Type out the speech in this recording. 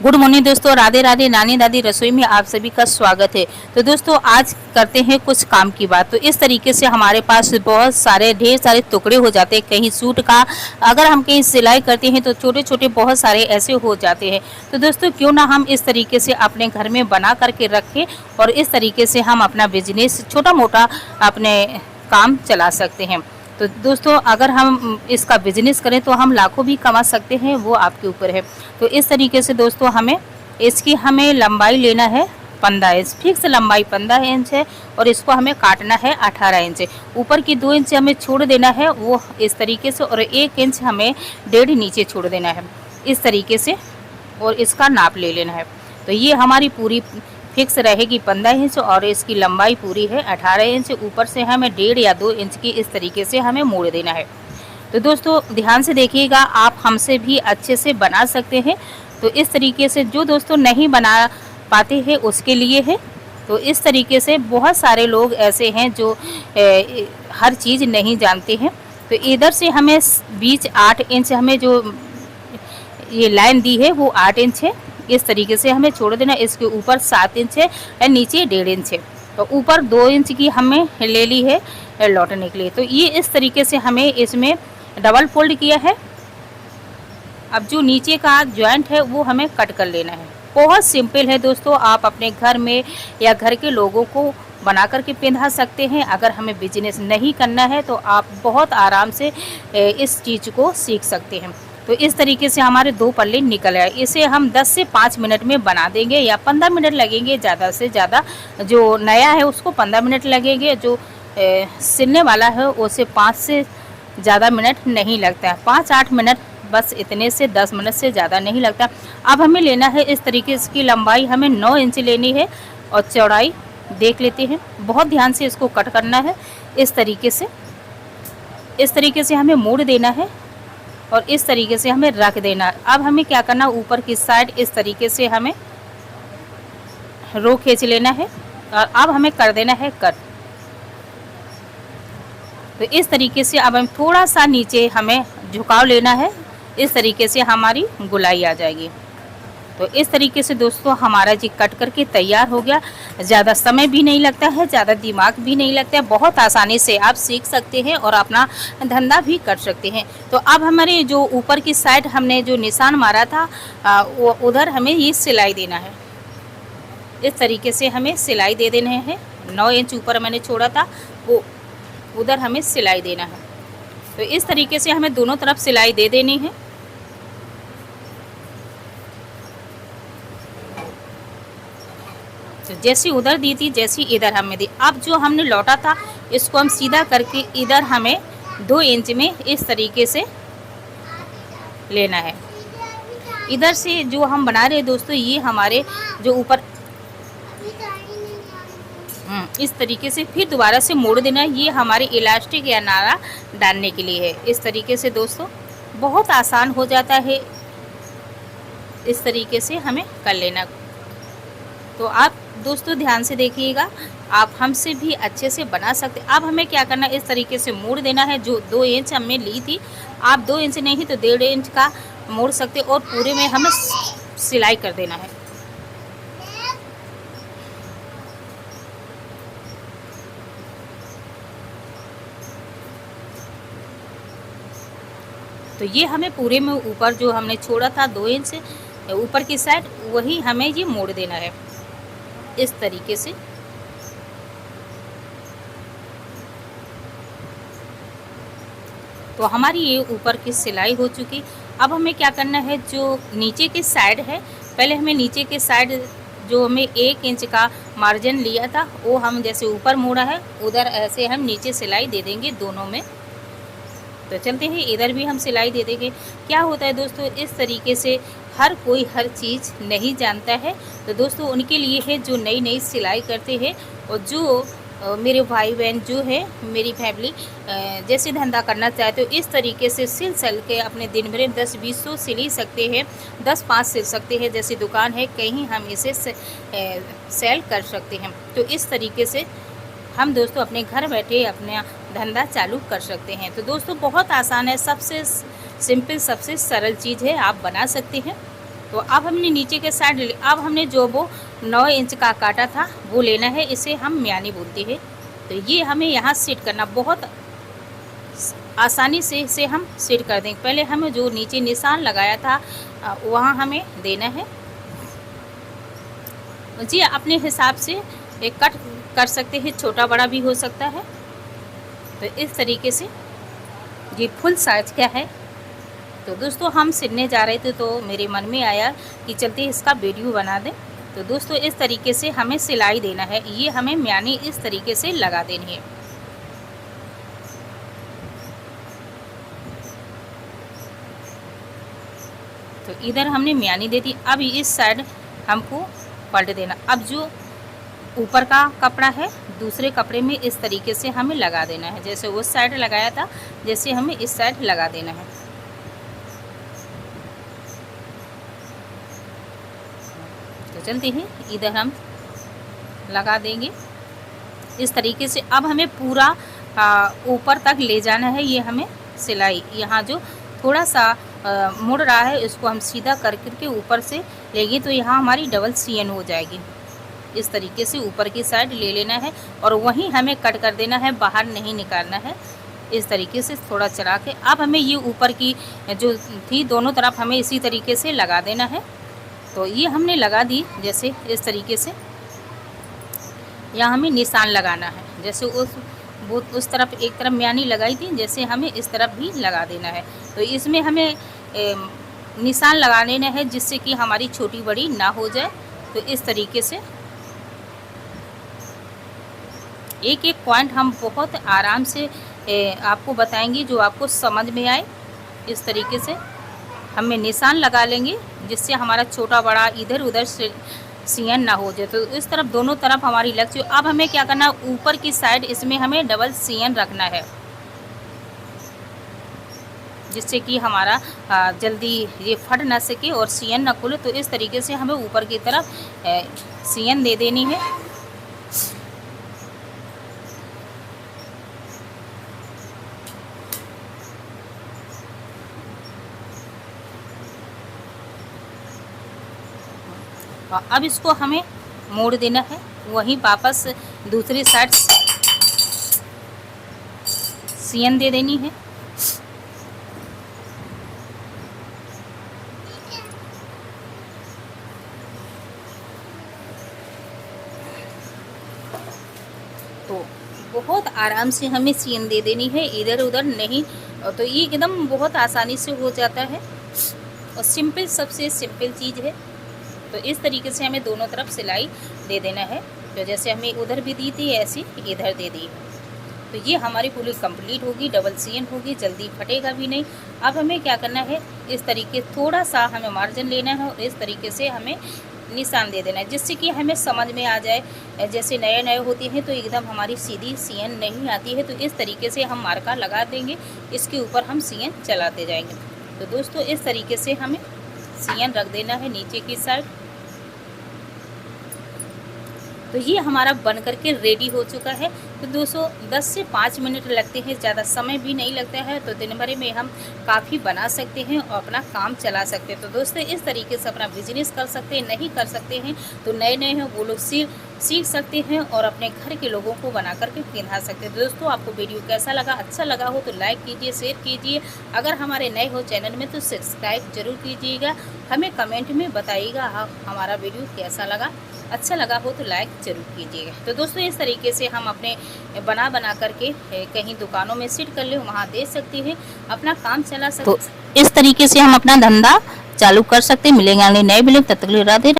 Good morning दोस्तों, राधे राधे। नानी दादी रसोई में आप सभी का स्वागत है। तो दोस्तों आज करते हैं कुछ काम की बात। तो इस तरीके से हमारे पास बहुत सारे ढेर सारे टुकड़े हो जाते हैं कहीं सूट का। अगर हम कहीं सिलाई करते हैं तो छोटे छोटे बहुत सारे ऐसे हो जाते हैं। तो दोस्तों क्यों ना हम इस तरीके से अपने घर में बना करके रखें और इस तरीके से हम अपना बिजनेस छोटा मोटा अपने काम चला सकते हैं। तो दोस्तों अगर हम इसका बिजनेस करें तो हम लाखों भी कमा सकते हैं, वो आपके ऊपर है। तो इस तरीके से दोस्तों हमें लंबाई लेना है 15 इंच, फिक्स लंबाई 15 इंच है और इसको हमें काटना है 18 इंच। ऊपर की 2 इंच हमें छोड़ देना है वो इस तरीके से, और 1 इंच हमें डेढ़ नीचे छोड़ देना है इस तरीके से, और इसका नाप ले लेना है। तो ये हमारी पूरी फिक्स रहेगी 15 इंच और इसकी लंबाई पूरी है 18 इंच। ऊपर से हमें 1.5 या 2 इंच की इस तरीके से हमें मोड़ देना है। तो दोस्तों ध्यान से देखिएगा, आप हमसे भी अच्छे से बना सकते हैं। तो इस तरीके से जो दोस्तों नहीं बना पाते हैं उसके लिए है। तो इस तरीके से बहुत सारे लोग ऐसे हैं जो हर चीज़ नहीं जानते हैं। तो इधर से हमें बीच 8 इंच हमें जो ये लाइन दी है वो 8 इंच है, इस तरीके से हमें छोड़ देना। इसके ऊपर 7 इंच है और नीचे 1.5 इंच है। तो ऊपर 2 इंच की हमें ले ली है लौटने के लिए। तो ये इस तरीके से हमें इसमें डबल फोल्ड किया है। अब जो नीचे का जॉइंट है वो हमें कट कर लेना है। बहुत सिंपल है दोस्तों, आप अपने घर में या घर के लोगों को बना करके पहना सकते हैं। अगर हमें बिजनेस नहीं करना है तो आप बहुत आराम से इस चीज़ को सीख सकते हैं। तो इस तरीके से हमारे 2 पल्ले निकल आए। इसे हम 10 से 5 मिनट में बना देंगे या 15 मिनट लगेंगे ज़्यादा से ज़्यादा। जो नया है उसको 15 मिनट लगेंगे, जो सिलने वाला है उसे 5 से ज़्यादा मिनट नहीं लगता है। 5-8 मिनट बस, इतने से 10 मिनट से ज़्यादा नहीं लगता। अब हमें लेना है इस तरीके से, इसकी लंबाई हमें 9 इंच लेनी है और चौड़ाई देख लेते हैं। बहुत ध्यान से इसको कट करना है इस तरीके से हमें मोड़ देना है और इस तरीके से हमें रख देना। अब हमें क्या करना, ऊपर की साइड इस तरीके से हमें रो खींच लेना है और अब हमें कर देना है कट। तो इस तरीके से अब हम थोड़ा सा नीचे हमें झुकाव लेना है, इस तरीके से हमारी गुलाई आ जाएगी। तो इस तरीके से दोस्तों हमारा जी कट करके तैयार हो गया। ज़्यादा समय भी नहीं लगता है, ज़्यादा दिमाग भी नहीं लगता है। बहुत आसानी से आप सीख सकते हैं और अपना धंधा भी कर सकते हैं। तो अब हमारे जो ऊपर की साइड हमने जो निशान मारा था वो उधर हमें ये सिलाई देना है। इस तरीके से हमें सिलाई दे देने हैं। 9 इंच ऊपर मैंने छोड़ा था वो उधर हमें सिलाई देना है। तो इस तरीके से हमें दोनों तरफ सिलाई दे देनी है। तो जैसी उधर दी थी जैसी इधर हमें दी। अब जो हमने लौटा था इसको हम सीधा करके इधर हमें 2 इंच में इस तरीके से लेना है। इधर से जो हम बना रहे हैं दोस्तों, ये हमारे जो ऊपर इस तरीके से फिर दोबारा से मोड़ देना है। ये हमारे इलास्टिक या नारा डालने के लिए है। इस तरीके से दोस्तों बहुत आसान हो जाता है, इस तरीके से हमें कर लेना। तो आप दोस्तों ध्यान से देखिएगा, आप हमसे भी अच्छे से बना सकते। अब हमें क्या करना है, इस तरीके से मोड़ देना है। जो 2 इंच हमने ली थी, आप 2 इंच नहीं तो 1.5 इंच का मोड़ सकते और पूरे में हमें सिलाई कर देना है। तो ये हमें पूरे में ऊपर जो हमने छोड़ा था 2 इंच ऊपर की साइड, वही हमें ये मोड़ देना है इस तरीके से। तो हमारी ये ऊपर की सिलाई हो चुकी। अब हमें क्या करना है, जो नीचे की साइड है, पहले हमें नीचे की साइड जो हमें 1 इंच का मार्जिन लिया था वो हम जैसे ऊपर मोड़ा है उधर ऐसे हम नीचे सिलाई दे देंगे दोनों में। तो चलते हैं, इधर भी हम सिलाई दे देंगे। क्या होता है दोस्तों, इस तरीके से हर कोई हर चीज़ नहीं जानता है। तो दोस्तों उनके लिए है जो नई नई सिलाई करते हैं और जो मेरे भाई बहन जो है मेरी फैमिली जैसे धंधा करना चाहते हो, इस तरीके से सिल के अपने दिन भर 10-20 सौ सिल ही सकते हैं, 10-5 सिल सकते हैं। जैसे दुकान है कहीं हम इसे सेल कर सकते हैं। तो इस तरीके से हम दोस्तों अपने घर बैठे अपना धंधा चालू कर सकते हैं। तो दोस्तों बहुत आसान है, सबसे सिंपल सबसे सरल चीज़ है, आप बना सकते हैं। तो अब हमने नीचे के साइड अब हमने जो वो 9 इंच का काटा था वो लेना है, इसे हम म्यानी बोलते हैं। तो ये हमें यहाँ सेट करना, बहुत आसानी से इसे हम सेट कर देंगे। पहले हमें जो नीचे निशान लगाया था वहाँ हमें देना है जी। अपने हिसाब से एक कट कर सकते हैं, छोटा बड़ा भी हो सकता है। तो इस तरीके से ये फुल साइज का है। तो दोस्तों हम सिलने जा रहे थे तो मेरे मन में आया कि चलते इसका वीडियो बना दें। तो दोस्तों इस तरीके से हमें सिलाई देना है, ये हमें म्यानी इस तरीके से लगा देनी है। तो इधर हमने म्यानी दे दी। अब इस साइड हमको पलट देना। अब जो ऊपर का कपड़ा है दूसरे कपड़े में इस तरीके से हमें लगा देना है, जैसे उस साइड लगाया था जैसे हमें इस साइड लगा देना है। तो चलते हैं इधर हम लगा देंगे इस तरीके से। अब हमें पूरा ऊपर तक ले जाना है ये हमें सिलाई। यहाँ जो थोड़ा सा मुड़ रहा है इसको हम सीधा कर करके ऊपर से लेंगे तो यहाँ हमारी डबल सीएन हो जाएगी। इस तरीके से ऊपर की साइड ले लेना है और वहीं हमें कट कर देना है, बाहर नहीं निकालना है। इस तरीके से थोड़ा चला के अब हमें ये ऊपर की जो थी दोनों तरफ हमें इसी तरीके से लगा देना है। तो ये हमने लगा दी जैसे इस तरीके से। यहाँ हमें निशान लगाना है, जैसे उस तरफ एक तरफ म्यानी लगाई थी जैसे हमें इस तरफ भी लगा देना है। तो इसमें हमें निशान लगा लेना है जिससे कि हमारी छोटी बड़ी ना हो जाए। तो इस तरीके से एक एक पॉइंट हम बहुत आराम से आपको बताएंगे जो आपको समझ में आए। इस तरीके से हमें निशान लगा लेंगे जिससे हमारा छोटा बड़ा इधर उधर से सीएन ना हो जाए। तो इस तरफ दोनों तरफ हमारी लग चुकी। अब हमें क्या करना है, ऊपर की साइड इसमें हमें डबल सीएन रखना है जिससे कि हमारा जल्दी ये फट ना सके और सीएन ना खुले। तो इस तरीके से हमें ऊपर की तरफ सीएन दे देनी है। अब इसको हमें मोड़ देना है, वहीं वापस दूसरी साइड सीएन दे देनी है। तो बहुत आराम से हमें सीएन दे देनी है, इधर उधर नहीं। तो ये एकदम बहुत आसानी से हो जाता है और सिंपल, सबसे सिंपल चीज़ है। तो इस तरीके से हमें दोनों तरफ सिलाई दे देना है। तो जैसे हमें उधर भी दी थी ऐसी इधर दे दी। तो ये हमारी पूरी कंप्लीट होगी, डबल सीएन होगी, जल्दी फटेगा भी नहीं। अब हमें क्या करना है, इस तरीके थोड़ा सा हमें मार्जिन लेना है और इस तरीके से हमें निशान दे देना है जिससे कि हमें समझ में आ जाए। जैसे नए नए होती हैं तो एकदम हमारी सीधी सीएन नहीं आती है। तो इस तरीके से हम मार्का लगा देंगे, इसके ऊपर हम सीएन चलाते जाएंगे। तो दोस्तों इस तरीके से हमें सीएन रख देना है नीचे की साइड। तो ये हमारा बन करके रेडी हो चुका है। तो दोस्तों 10 से 5 मिनट लगते हैं, ज़्यादा समय भी नहीं लगता है। तो दिन भर में हम काफ़ी बना सकते हैं और अपना काम चला सकते हैं। तो दोस्तों इस तरीके से अपना बिजनेस कर सकते हैं, नहीं कर सकते हैं तो नए नए हैं वो लोग सीख सकते हैं और अपने घर के लोगों को बना करके पहना सकते हैं। दोस्तों आपको वीडियो कैसा लगा, अच्छा लगा हो तो लाइक कीजिए, शेयर कीजिए। अगर हमारे नए हो चैनल में तो सब्सक्राइब जरूर कीजिएगा। हमें कमेंट में बताइएगा हमारा वीडियो कैसा लगा, अच्छा लगा हो तो लाइक ज़रूर कीजिएगा। तो दोस्तों इस तरीके से हम अपने बना करके कहीं दुकानों में सिट कर ले, वहाँ दे सकते हैं, अपना काम चला सकते। तो इस तरीके से हम अपना धंधा चालू कर सकते हैं। मिलेंगे नए वीडियो, तब तक के लिए राधे।